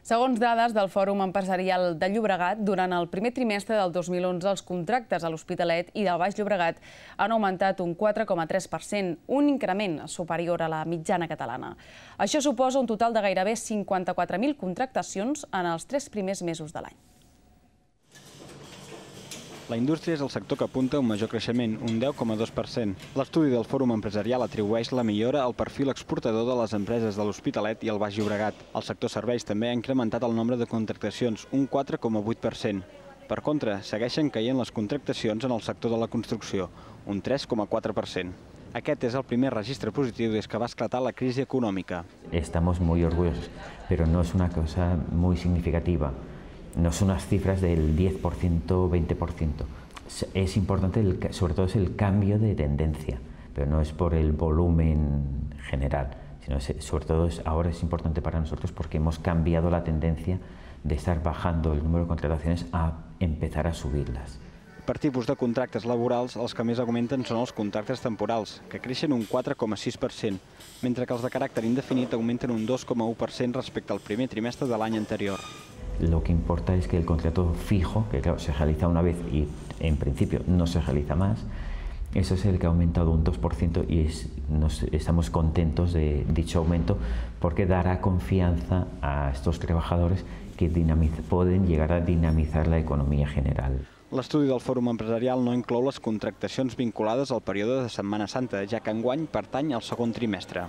Segons dades del Fòrum Empresarial de Llobregat, durant el primer trimestre del 2011 els contractes a l'Hospitalet i del Baix Llobregat han augmentat un 4,3%, un increment superior a la mitjana catalana. Això suposa un total de gairebé 54.000 contractacions en els 3 primers mesos de l'any. La indústria és el sector que apunta a un major creixement, un 10,2%. L'estudi del Fòrum Empresarial atribueix la millora al perfil exportador de les empreses de l'Hospitalet i el Baix Llobregat. El sector serveis també ha incrementat el nombre de contractacions, un 4,8%. Per contra, segueixen caient les contractacions en el sector de la construcció, un 3,4%. Aquest és el primer registre positiu des que va esclatar la crisi econòmica. Estamos muy orgullosos, pero no es una cosa muy significativa. No son unas cifras del 10%, 20%. Es importante, sobre todo, es el cambio de tendencia, pero no es por el volumen general, sino sobre todo ahora es importante para nosotros porque hemos cambiado la tendencia de estar bajando el número de contrataciones a empezar a subirlas. Per tipus de contractes laborals, els que més augmenten són els contractes temporals, que creixen un 4,6%, mentre que els de caràcter indefinit augmenten un 2,1% respecte al primer trimestre de l'any anterior. Lo que importa es que el contrato fijo, que claro, se realiza una vez y en principio no se realiza más, eso es el que ha aumentado un 2% y estamos contentos de dicho aumento porque dará confianza a estos trabajadores que pueden llegar a dinamizar la economía general. L'estudi del Fòrum Empresarial no inclou les contractacions vinculades al període de Setmana Santa, ja que enguany pertany al segon trimestre.